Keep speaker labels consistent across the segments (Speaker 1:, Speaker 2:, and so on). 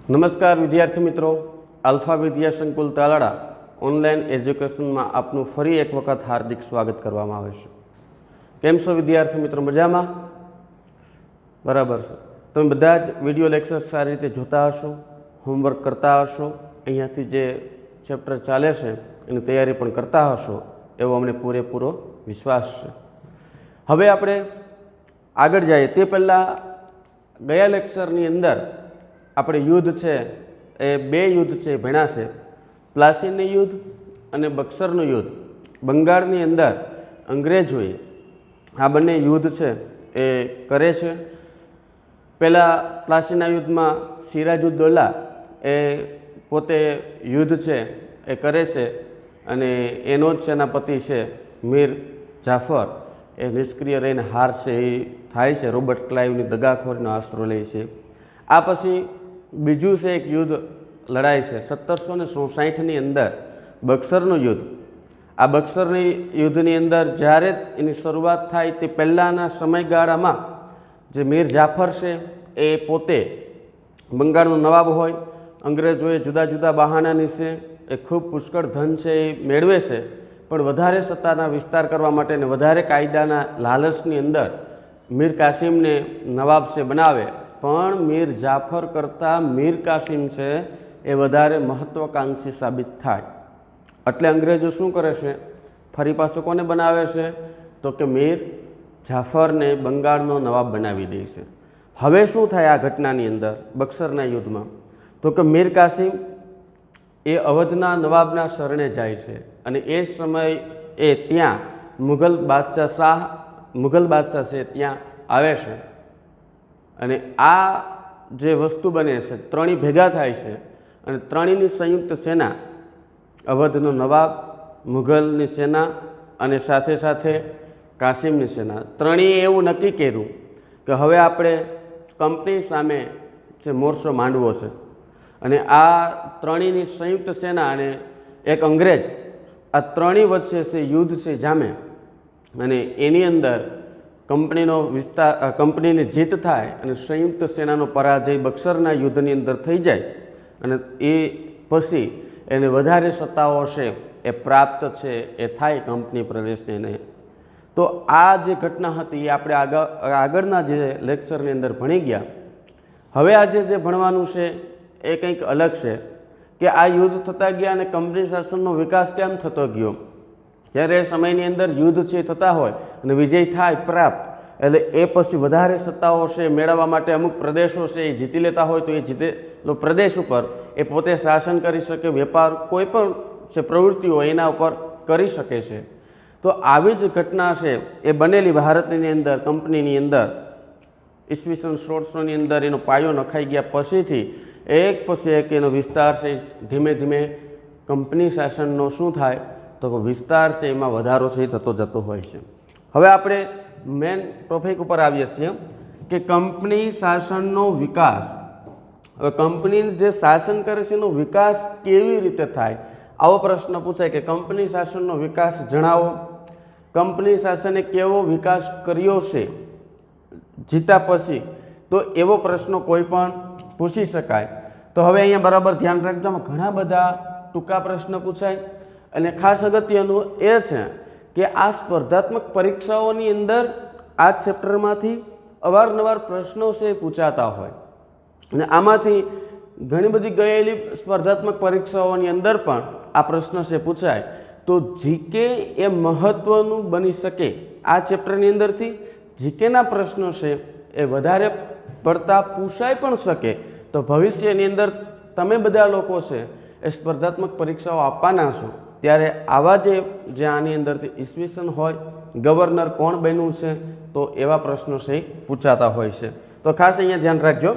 Speaker 1: નમસ્કાર વિદ્યાર્થી મિત્રો, આલ્ફા વિદ્યા સંકુલ તાલાળા ઓનલાઈન એજ્યુકેશનમાં આપનું ફરી એક વખત હાર્દિક સ્વાગત કરવામાં આવે છે। કેમ છો વિદ્યાર્થી મિત્રો? મજામાં? બરાબર છે। તમે બધા જ વિડીયો લેક્ચર સારી રીતે જોતા હશો, હોમવર્ક કરતા હશો, અહીંયાથી જે ચેપ્ટર ચાલે છે એની તૈયારી પણ કરતા હશો એવો અમને પૂરેપૂરો વિશ્વાસ છે। હવે આપણે આગળ જઈએ તે પહેલાં ગયા લેક્ચરની અંદર આપણે યુદ્ધ છે એ બે યુદ્ધ છે ભણ્યા છે, પ્લાસીનું યુદ્ધ અને બક્સરનું યુદ્ધ। બંગાળની અંદર અંગ્રેજોએ આ બંને યુદ્ધ છે એ કરે છે। પહેલાં પ્લાસીના યુદ્ધમાં સિરાજુદ્દૌલા એ પોતે યુદ્ધ છે એ કરે છે અને એનો જ સેનાપતિ છે મીર જાફર એ નિષ્ક્રિય રહીને હાર છે એ થાય છે, રોબર્ટ ક્લાઇવની દગાખોરીનો આશરો લે છે। આ પછી બીજું છે એક યુદ્ધ લડાઈ છે 1759ની અંદર બક્સરનું યુદ્ધ। આ બક્સરની યુદ્ધની અંદર જ્યારે એની શરૂઆત થાય તે પહેલાંના સમયગાળામાં જે મીર જાફર છે એ પોતે બંગાળનો નવાબ હોય, અંગ્રેજોએ જુદા જુદા બહાનાની છે એ ખૂબ પુષ્કળ ધન છે એ મેળવે છે, પણ વધારે સત્તાના વિસ્તાર કરવા માટે અને વધારે કાયદાના લાલચની અંદર મીર કાસિમને નવાબ છે બનાવે, પણ મીર જાફર કરતાં મીર કાસિમ છે એ વધારે મહત્વાકાંક્ષી સાબિત થાય। એટલે અંગ્રેજો શું કરે છે, ફરી પાછો કોને બનાવે છે તો કે મીર જાફરને બંગાળનો નવાબ બનાવી દે છે। હવે શું થાય આ ઘટનાની અંદર બક્સરના યુદ્ધમાં તો કે મીર કાસિમ એ અવધના નવાબના શરણે જાય છે અને એ સમય એ ત્યાં મુઘલ બાદશાહ છે ત્યાં આવે છે અને આ જે વસ્તુ બને છે ત્રણેય ભેગા થાય છે અને ત્રણેયની સંયુક્ત સેના, અવધનો નવાબ, મુઘલની સેના અને સાથે સાથે કાસિમની સેના, ત્રણેય એવું નક્કી કર્યું કે હવે આપણે કંપની સામે જે મોરચો માંડવો છે અને આ ત્રણેયની સંયુક્ત સેના અને એક અંગ્રેજ, આ ત્રણેય વચ્ચે છે યુદ્ધ છે જામે અને એની અંદર કંપનીની જીત થાય અને સંયુક્ત સેનાનો પરાજય બક્સરના યુદ્ધની અંદર થઈ જાય અને એ પછી એને વધારે સત્તાઓ છે એ પ્રાપ્ત છે એ થાય કંપની પ્રદેશને। તો આ જે ઘટના હતી એ આપણે આગળના જે લેક્ચરની અંદર ભણી ગયા। હવે આજે જે ભણવાનું છે એ કંઈક અલગ છે કે આ યુદ્ધ થતા ગયા અને કંપની શાસનનો વિકાસ કેમ થતો ગયો। જ્યારે એ સમયની અંદર યુદ્ધ છે થતા હોય અને વિજય થાય પ્રાપ્ત, એટલે એ પછી વધારે સત્તાઓ છે મેળવવા માટે અમુક પ્રદેશો છે એ જીતી લેતા હોય તો એ જીતેલો પ્રદેશ ઉપર એ પોતે શાસન કરી શકે, વેપાર કોઈ પણ જે પ્રવૃત્તિઓ એના ઉપર કરી શકે છે। તો આવી જ ઘટના છે એ બનેલી ભારતની અંદર કંપનીની અંદર ઈસવીસન 1600ની અંદર એનો પાયો નખાઈ ગયા પછીથી એક પછી એક એનો વિસ્તાર છે ધીમે ધીમે કંપની શાસનનો શું થાય તો વિસ્તાર છે એમાં વધારો છે થતો જતો હોય છે। હવે આપણે મેન ટોપિક ઉપર આવીએ છીએ કે કંપની શાસનનો વિકાસ। હવે કંપની જે શાસન કરે છે એનો વિકાસ કેવી રીતે થાય, આવો પ્રશ્ન પૂછાય કે કંપની શાસનનો વિકાસ જણાવો, કંપની શાસને કેવો વિકાસ કર્યો છે જીતા પછી, તો એવો પ્રશ્ન કોઈ પણ પૂછી શકાય। તો હવે અહીંયા બરાબર ધ્યાન રાખજો, ઘણા બધા ટૂંકા પ્રશ્ન પૂછાય અને ખાસ અગત્યનું એ છે કે આ સ્પર્ધાત્મક પરીક્ષાઓની અંદર આ ચેપ્ટરમાંથી અવારનવાર પ્રશ્નો છે પૂછાતા હોય અને આમાંથી ઘણી બધી ગયેલી સ્પર્ધાત્મક પરીક્ષાઓની અંદર પણ આ પ્રશ્ન છે પૂછાય। તો જીકે એ મહત્ત્વનું બની શકે આ ચેપ્ટરની અંદરથી, જીકેના પ્રશ્નો છે એ વધારે પડતા પૂછાઈ પણ શકે। તો ભવિષ્યની અંદર તમે બધા લોકો છે એ સ્પર્ધાત્મક પરીક્ષાઓ આપવાના છો ત્યારે આવા જે આની અંદરથી ઈસવીસન હોય, ગવર્નર કોણ બન્યું છે, તો એવા પ્રશ્નો છે પૂછાતા હોય છે। તો ખાસ અહીંયા ધ્યાન રાખજો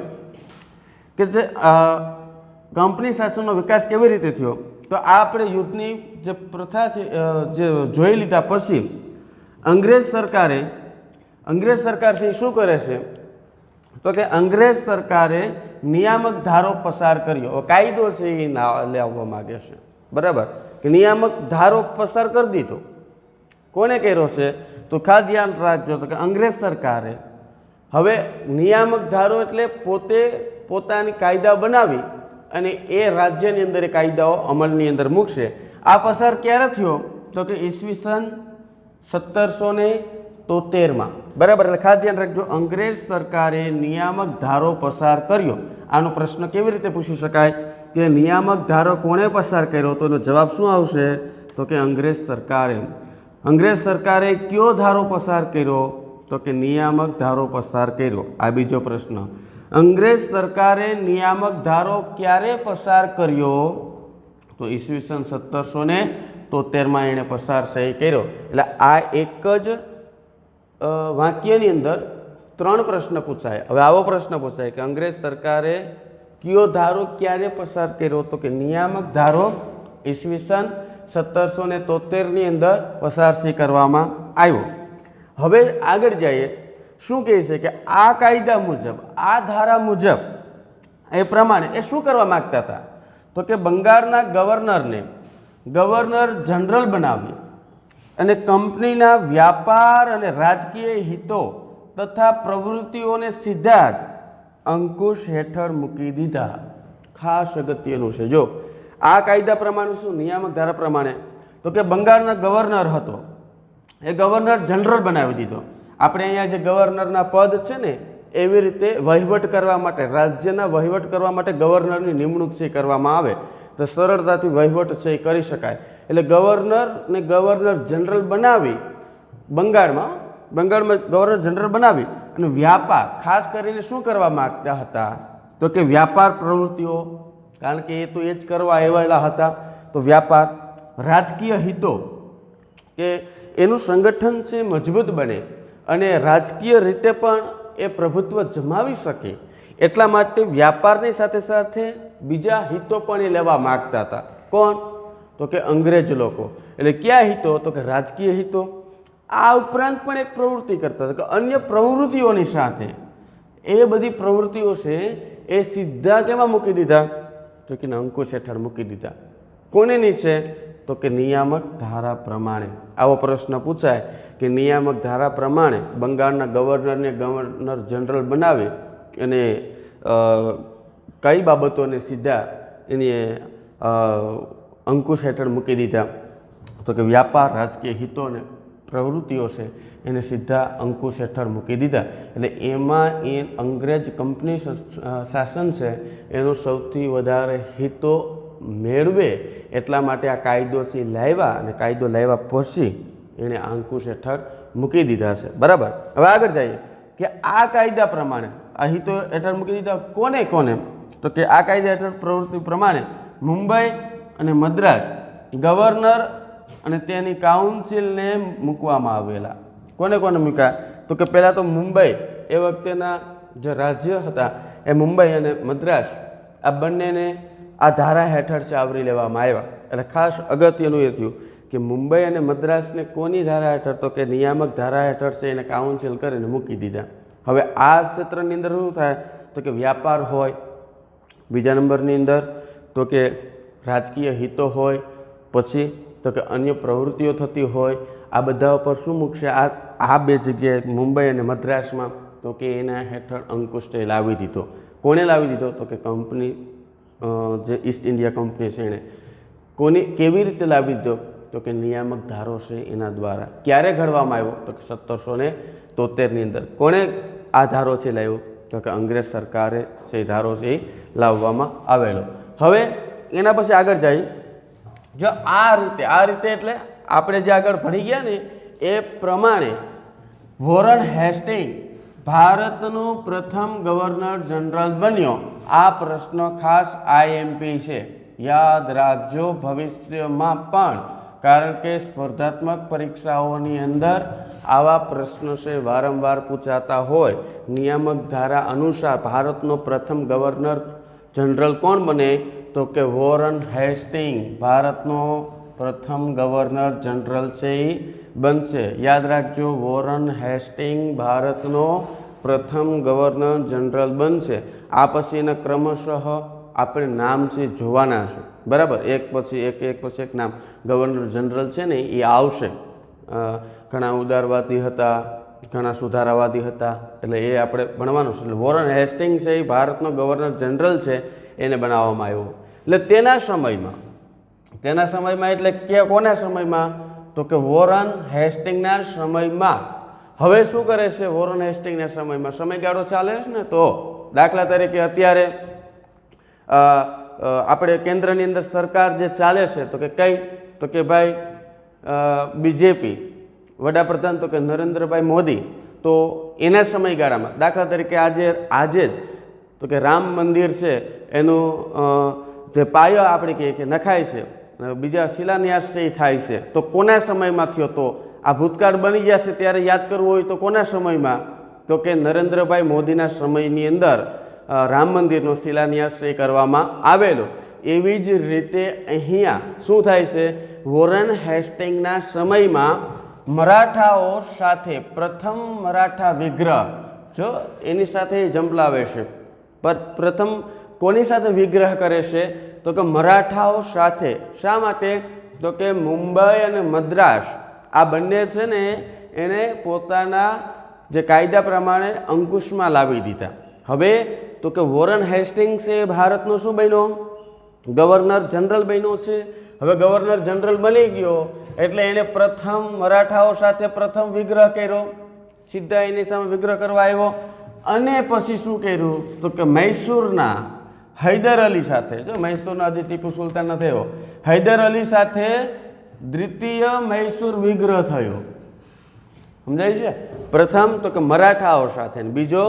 Speaker 1: કે જે કંપની શાસનનો વિકાસ કેવી રીતે થયો, તો આ આપણે યુદ્ધની જે પ્રથા છે જે જોઈ લીધા પછી અંગ્રેજ સરકાર છે શું કરે છે તો કે અંગ્રેજ સરકારે નિયામક ધારો પસાર કર્યો। કાયદો છે એ લાવવા માગે છે, બરાબર, કે નિયામક ધારો પસાર કરી દીધો। કોને કર્યો છે તો ખાસ ધ્યાન રાખજો તો કે અંગ્રેજ સરકારે। હવે નિયામક ધારો એટલે પોતે પોતાની કાયદા બનાવી અને એ રાજ્યની અંદર એ કાયદાઓ અમલની અંદર મૂકશે. આ પસાર ક્યારે થયો? તો કે ઈસવીસન 1773માં. બરાબર. એટલે ખાસ ધ્યાન રાખજો, અંગ્રેજ સરકારે નિયામક ધારો પસાર કર્યો. આનો પ્રશ્ન કેવી રીતે પૂછી શકાય કે નિયામક ધારો કોણે પસાર કર્યો? તો એનો જવાબ શું આવશે? તો કે અંગ્રેજ સરકારે. અંગ્રેજ સરકારે કયો ધારો પસાર કર્યો? તો કે નિયામક ધારો પસાર કર્યો. આ બીજો પ્રશ્ન. અંગ્રેજ સરકારે નિયામક ધારો ક્યારે પસાર કર્યો? તો ઈસવીસન 1773માં એણે પસાર સહી કર્યો. એટલે આ એક જ વાક્યની અંદર 3 પ્રશ્ન પૂછાય. હવે આવો પ્રશ્ન પૂછાય કે અંગ્રેજ સરકારે કયો ધારો ક્યારે પસાર કર્યો? તો કે નિયામક ધારો ઈસવીસન 1773ની અંદર પસાર કરવામાં આવ્યો. હવે આગળ જઈએ. શું કહે છે કે આ કાયદા મુજબ, આ ધારા મુજબ એ પ્રમાણે એ શું કરવા માગતા હતા? તો કે બંગાળના ગવર્નરને ગવર્નર જનરલ બનાવી અને કંપનીના વ્યાપાર અને રાજકીય હિતો તથા પ્રવૃત્તિઓને સીધા જ અંકુશ હેઠળ મૂકી દીધા. ખાસ અગત્યનું છે. જો આ કાયદા પ્રમાણે શું, નિયામક ધારા પ્રમાણે, તો કે બંગાળના ગવર્નર હતો એ ગવર્નર જનરલ બનાવી દીધો. આપણે અહીંયા જે ગવર્નરના પદ છે ને, એવી રીતે વહીવટ કરવા માટે, રાજ્યના વહીવટ કરવા માટે ગવર્નરની નિમણૂક છે કરવામાં આવે તો સરળતાથી વહીવટ છે એ કરી શકાય. એટલે ગવર્નરને ગવર્નર જનરલ બનાવી બંગાળમાં ગવર્નર જનરલ બનાવી અને વ્યાપાર ખાસ કરીને શું કરવા માગતા હતા? તો કે વ્યાપાર પ્રવૃત્તિઓ, કારણ કે એ તો એ જ કરવા આવેલા હતા. તો વ્યાપાર, રાજકીય હિતો, કે એનું સંગઠન છે મજબૂત બને અને રાજકીય રીતે પણ એ પ્રભુત્વ જમાવી શકે, એટલા માટે વ્યાપારની સાથે સાથે બીજા હિતો પણ એ લેવા માગતા હતા. કોણ? તો કે અંગ્રેજ લોકો. એટલે કયા હિતો? તો કે રાજકીય હિતો. આ ઉપરાંત પણ એક પ્રવૃત્તિ કરતા હતા કે અન્ય પ્રવૃત્તિઓની સાથે એ બધી પ્રવૃત્તિઓ છે એ સીધા કેમાં મૂકી દીધા? તો કે અંકુશ હેઠળ મૂકી દીધા. કોને નીચે? તો કે નિયામક ધારા પ્રમાણે. આવો પ્રશ્ન પૂછાય કે નિયામક ધારા પ્રમાણે બંગાળના ગવર્નરને ગવર્નર જનરલ બનાવી અને કઈ બાબતોને સીધા એની અંકુશ હેઠળ મૂકી દીધા? તો કે વ્યાપાર, રાજકીય હિતો અને પ્રવૃત્તિઓ છે એને સીધા અંકુશ હેઠળ મૂકી દીધા. એટલે એમાં એ અંગ્રેજ કંપની શાસન છે એનો સૌથી વધારે હિતો મેળવે એટલા માટે આ કાયદો છે લાવ્યા અને કાયદો લાવ્યા પછી એણે અંકુશ હેઠળ મૂકી દીધા છે. બરાબર. હવે આગળ જઈએ કે આ કાયદા પ્રમાણે આ હિતો હેઠળ મૂકી દીધા કોને કોને? તો કે આ કાયદા હેઠળ પ્રવૃત્તિ પ્રમાણે મુંબઈ અને મદ્રાસ ગવર્નર અને તેની કાઉન્સિલને મૂકવામાં આવેલા. કોને કોને મૂક્યા? તો કે પહેલાં તો મુંબઈ, એ વખતેના જે રાજ્ય હતા એ મુંબઈ અને મદ્રાસ, આ બંનેને આ ધારા હેઠળ છે આવરી લેવામાં આવ્યા. એટલે ખાસ અગત્યનું એ થયું કે મુંબઈ અને મદ્રાસને કોની ધારા હેઠળ? તો કે નિયામક ધારા હેઠળ છે એને કાઉન્સિલ કરીને મૂકી દીધા. હવે આ ક્ષેત્રની અંદર શું થાય? તો કે વ્યાપાર હોય, બીજા નંબરની અંદર તો કે રાજકીય હિતો હોય, પછી તો કે અન્ય પ્રવૃત્તિઓ થતી હોય. આ બધા ઉપર શું મૂકશે? આ બે જગ્યાએ મુંબઈ અને મદ્રાસમાં તો કે એના હેઠળ અંકુશ લાવી દીધો. કોણે લાવી દીધો? તો કે કંપની જે ઈસ્ટ ઇન્ડિયા કંપની છે એણે. કોની કેવી રીતે લાવી દીધો? તો કે નિયામક ધારો છે એના દ્વારા. ક્યારે ઘડવામાં આવ્યો? તો કે 1773ની અંદર. કોણે આ ધારો છે લાવ્યો? તો કે અંગ્રેજ સરકારે છે ધારો છે એ લાવવામાં આવેલો. હવે એના પછી આગળ જઈએ. જો આ રીતે એટલે આપણે જે આગળ ભણી ગયા ને એ પ્રમાણે વોરન હેસ્ટિંગ ભારતનો પ્રથમ ગવર્નર જનરલ બન્યો. આ પ્રશ્ન ખાસ આઈએમપી છે, યાદ રાખજો ભવિષ્યમાં પણ, કારણ કે સ્પર્ધાત્મક પરીક્ષાઓની અંદર આવા પ્રશ્નો છે વારંવાર પૂછાતા હોય. નિયામક ધારા અનુસાર ભારતનો પ્રથમ ગવર્નર જનરલ કોણ બને? તો કે વોરન હેસ્ટિંગ ભારતનો પ્રથમ ગવર્નર જનરલ છે એ બનશે. યાદ રાખજો, વોરન હેસ્ટિંગ ભારતનો પ્રથમ ગવર્નર જનરલ બનશે. આ પછી એના ક્રમશઃ આપણે નામ છે જોવાના છે. બરાબર. એક પછી એક નામ ગવર્નર જનરલ છે ને એ આવશે. ઘણા ઉદારવાદી હતા, ઘણા સુધારાવાદી હતા, એટલે એ આપણે ભણવાનું છે. એટલે વોરન હેસ્ટિંગ્સ છે એ ભારતનો ગવર્નર જનરલ છે, એને બનાવવામાં આવ્યો. એટલે તેના સમયમાં એટલે કે કોના સમયમાં, તો કે વોરન હેસ્ટિંગના સમયમાં. હવે શું કરે છે વોરન હેસ્ટિંગના સમયમાં, સમયગાળો ચાલે છે ને, તો દાખલા તરીકે અત્યારે આપણે કેન્દ્રની અંદર સરકાર જે ચાલે છે, તો કે કઈ, તો કે ભાઈ બીજેપી, વડાપ્રધાન તો કે નરેન્દ્રભાઈ મોદી. તો એના સમયગાળામાં દાખલા તરીકે આજે જ તો કે રામ મંદિર છે એનું જે પાયો આપણે કહીએ કે નખાય છે, બીજા શિલાન્યાસ છે એ થાય છે, તો કોના સમયમાં થયો? તો આ ભૂતકાળ બની ગયા છે ત્યારે યાદ કરવું હોય તો કોના સમયમાં, તો કે નરેન્દ્રભાઈ મોદીના સમયની અંદર રામ મંદિરનો શિલાન્યાસ એ કરવામાં આવેલો. એવી જ રીતે અહીંયા શું થાય છે, વોરન હેસ્ટિંગના સમયમાં મરાઠાઓ સાથે પ્રથમ મરાઠા વિગ્રહ, જો એની સાથે જંપલાવે છે, પ્રથમ કોની સાથે વિગ્રહ કરે છે, તો કે મરાઠાઓ સાથે. શા માટે? તો કે મુંબઈ અને મદ્રાસ આ બંને છે ને એને પોતાના જે કાયદા પ્રમાણે અંકુશમાં લાવી દીધા. હવે તો કે વોરન હેસ્ટિંગ્સ એ ભારતનો શું બન્યો, ગવર્નર જનરલ બન્યો છે. હવે ગવર્નર જનરલ બની ગયો એટલે એણે પ્રથમ મરાઠાઓ સાથે પ્રથમ વિગ્રહ કર્યો, સીધા એની સામે વિગ્રહ કરવા આવ્યો. અને પછી શું કર્યું, તો કે મૈસૂરના હૈદર અલી સાથે, જો મૈસૂરના આદિ ટીપુ સુલતાન ન થયો, હૈદર અલી સાથે દ્વિતીય મૈસૂર વિગ્રહ થયો. સમજાય છે? પ્રથમ તો કે મરાઠાઓ સાથે, બીજો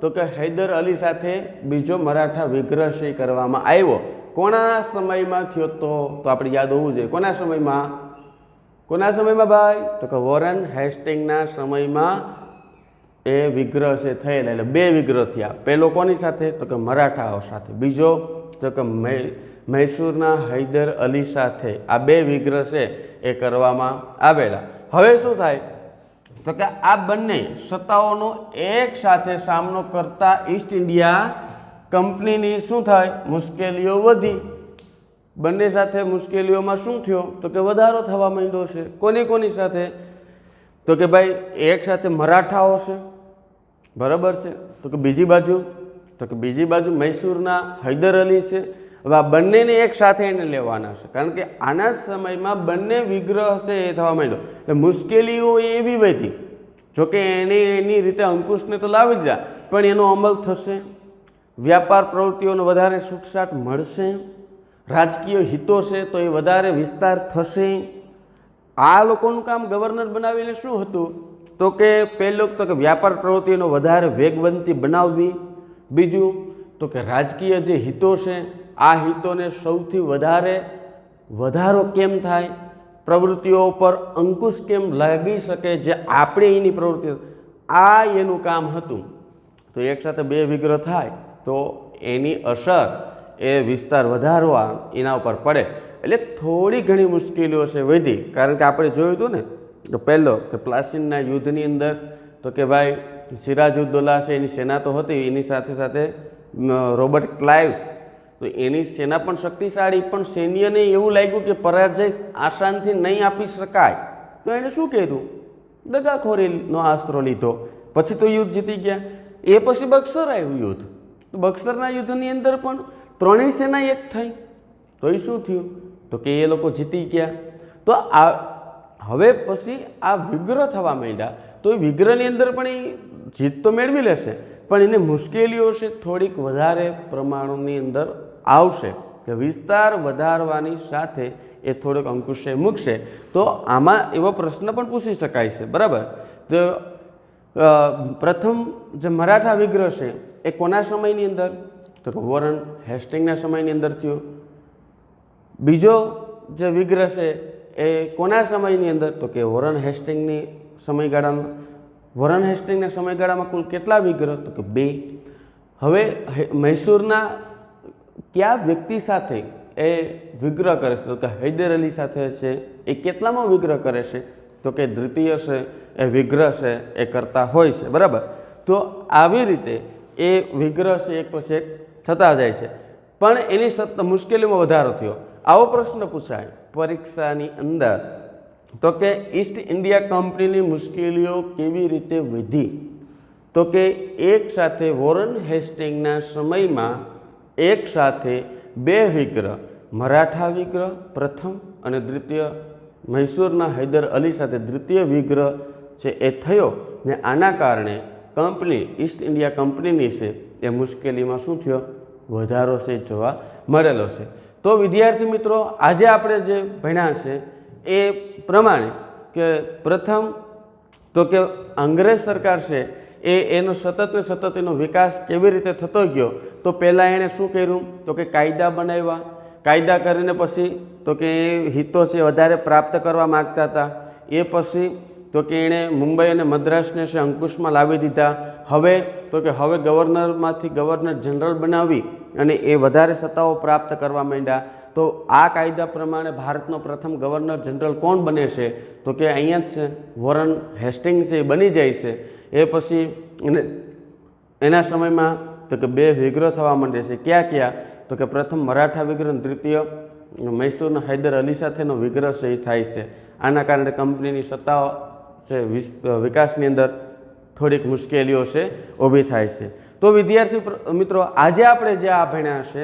Speaker 1: તો કે હૈદર અલી સાથે બીજો મરાઠા વિગ્રહ છે કરવામાં આવ્યો. કોના સમયમાં થયો? તો આપણે યાદ હોવું જોઈએ. કોના સમયમાં ભાઈ? તો કે વોરન હેસ્ટિંગના સમયમાં એ વિગ્રહ છે થયેલા. એટલે બે વિગ્રહ થયા. પહેલો કોની સાથે? તો કે મરાઠાઓ સાથે, બીજો તો કે મૈસૂરના હૈદર અલી સાથે. આ બે વિગ્રહ છે એ કરવામાં આવેલા. હવે શું થાય, તો કે આ બંને સત્તાઓનો એક સાથે સામનો કરતા ઈસ્ટ ઇન્ડિયા કંપનીની શું થાય, મુશ્કેલીઓ વધી. બંને સાથે મુશ્કેલીઓમાં શું થયો, તો કે વધારો થવા માંડ્યો છે. કોની સાથે? તો કે ભાઈ એક સાથે મરાઠાઓ છે, બરાબર છે, તો કે બીજી બાજુ મૈસૂરના હૈદર અલી છે. હવે આ બંનેને એક સાથે એને લેવાના છે, કારણ કે આના સમયમાં બંને વિગ્રહ છે એ થવા માંડ્યો. એટલે મુશ્કેલીઓ એવી વધી, જોકે એને એની રીતે અંકુશને તો લાવી દીધા, પણ એનો અમલ થશે, વ્યાપાર પ્રવૃત્તિઓનો વધારે છૂટછાટ મળશે, રાજકીય હિતો છે તો એ વધારે વિસ્તાર થશે. આ લોકોનું કામ ગવર્નર બનાવીને શું હતું, તો કે પહેલું તો કે વ્યાપાર પ્રવૃત્તિઓનો વધારે વેગવંતી બનાવવી, બીજું તો કે રાજકીય જે હિતો છે આ હિતોને સૌથી વધારો કેમ થાય, પ્રવૃત્તિઓ પર અંકુશ કેમ લાગી શકે, જે આપણે એની પ્રવૃત્તિઓ, આ એનું કામ હતું. તો એકસાથે બે વિગ્રહ થાય તો એની અસર એ વિસ્તાર વધારવા એના ઉપર પડે. એટલે થોડી ઘણી મુશ્કેલીઓ છે વધી, કારણ કે આપણે જોયું હતું ને તો પહેલો કે પ્લાસીના યુદ્ધની અંદર તો કે ભાઈ સિરાજુદ્દૌલા છે એની સેના તો હતી, એની સાથે રોબર્ટ ક્લાઇવ, તો એની સેના પણ શક્તિશાળી, પણ સૈન્યને એવું લાગ્યું કે પરાજય આસાનથી નહીં આપી શકાય, તો એણે શું કર્યું, દગાખોરીનો આશરો લીધો. પછી તો યુદ્ધ જીતી ગયા. એ પછી બક્સર આવ્યું યુદ્ધ, તો બક્સરના યુદ્ધની અંદર પણ ત્રણેય સેના એક થઈ, તો એ શું થયું, તો કે એ લોકો જીતી ગયા. તો આ હવે પછી આ વિગ્રહ થવા માંડ્યા, તો એ વિગ્રહની અંદર પણ એ જીત તો મેળવી લેશે, પણ એને મુશ્કેલીઓ છે થોડીક વધારે પ્રમાણની અંદર આવશે, કે વિસ્તાર વધારવાની સાથે એ થોડોક અંકુશ મૂકશે. તો આમાં એવો પ્રશ્ન પણ પૂછી શકાય છે, બરાબર. તો પ્રથમ જે મરાઠા વિગ્રહ છે એ કોના સમયની અંદર, તો કે વોરન હેસ્ટિંગના સમયની અંદર થયો. બીજો જે વિગ્રહ છે એ કોના સમયની અંદર, તો કે વોરન હેસ્ટિંગની સમયગાળામાં. વોરન હેસ્ટિંગના સમયગાળામાં કુલ કેટલા વિગ્રહ, તો કે 2. હવે મૈસૂરના કયા વ્યક્તિ સાથે એ વિગ્રહ કરે છે, તો કે હૈદર અલી સાથે છે. એ કેટલામાં વિગ્રહ કરે છે, તો કે દ્વિતીય છે એ વિગ્રહ છે એ કરતા હોય છે, બરાબર. તો આવી રીતે એ વિગ્રહ છે એક પછી એક થતા જાય છે, પણ એની મુશ્કેલીમાં વધારો થયો. આવો પ્રશ્ન પૂછાય પરીક્ષાની અંદર, તો કે ઈસ્ટ ઇન્ડિયા કંપનીની મુશ્કેલીઓ કેવી રીતે વધી? તો કે એક સાથે વોરન હેસ્ટિંગના સમયમાં એક સાથે બે વિગ્રહ, મરાઠા વિગ્રહ પ્રથમ અને દ્વિતીય, મૈસૂરના હૈદર અલી સાથે દ્વિતીય વિગ્રહ છે એ થયો ને આના કારણે કંપની ઈસ્ટ ઇન્ડિયા કંપનીની છે એ મુશ્કેલીમાં શું થયો? વધારો છે જોવા મળેલો છે. તો વિદ્યાર્થી મિત્રો, આજે આપણે જે ભણ્યા છે એ પ્રમાણે કે પ્રથમ તો કે અંગ્રેજ સરકાર છે એનો સતત ને સતત એનો વિકાસ કેવી રીતે થતો ગયો? તો પહેલાં એણે શું કર્યું? તો કે કાયદા બનાવ્યા. કાયદા કરીને પછી તો કે હિતો છે વધારે પ્રાપ્ત કરવા માગતા હતા. એ પછી તો કે એણે મુંબઈ અને મદ્રાસને છે અંકુશમાં લાવી દીધા. હવે તો કે હવે ગવર્નરમાંથી ગવર્નર જનરલ બનાવી અને એ વધારે સત્તાઓ પ્રાપ્ત કરવા માંડ્યા. તો આ કાયદા પ્રમાણે ભારતનો પ્રથમ ગવર્નર જનરલ કોણ બને છે? તો કે અહીંયા જ છે, વોરન હેસ્ટિંગ્સ એ બની જાય છે. એ પછી એના સમયમાં તો કે બે વિગ્રહ થવા માંડે છે. ક્યાં ક્યાં? તો કે પ્રથમ મરાઠા વિગ્રહ, દ્વિતીય મૈસૂરના હૈદર અલી સાથેનો વિગ્રહ છે એ થાય છે. આના કારણે કંપનીની સત્તાઓ છે વિકાસની અંદર થોડીક મુશ્કેલીઓ છે ઊભી થાય છે. તો વિદ્યાર્થી મિત્રો, આજે આપણે જે આ ભણ્યા છે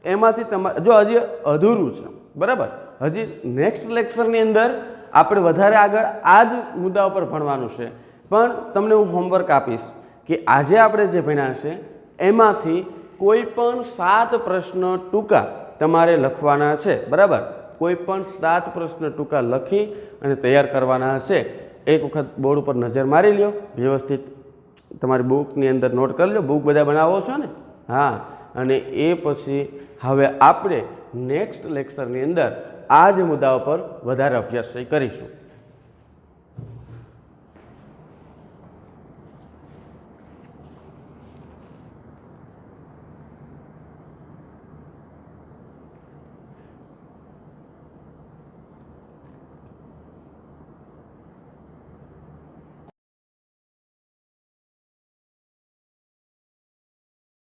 Speaker 1: એમાંથી તમારે જો હજી અધૂરું છે, બરાબર, હજી નેક્સ્ટ લેક્ચરની અંદર આપણે વધારે આગળ આ જ મુદ્દા ઉપર ભણવાનું છે. પણ તમને હું હોમવર્ક આપીશ કે આજે આપણે જે ભણ્યા છે એમાંથી કોઈ પણ 7 પ્રશ્ન ટૂંકા તમારે લખવાના છે, બરાબર. કોઈ પણ 7 પ્રશ્ન ટૂંકા લખી અને તૈયાર કરવાના હશે. એક વખત બોર્ડ ઉપર નજર મારી લ્યો, વ્યવસ્થિત તમારી બુકની અંદર નોટ કરી લો. બુક બધા બનાવો છો ને? હા. અને એ પછી હવે આપણે નેક્સ્ટ લેક્ચરની અંદર આ જ મુદ્દા ઉપર વધારે અભ્યાસ કરીશું.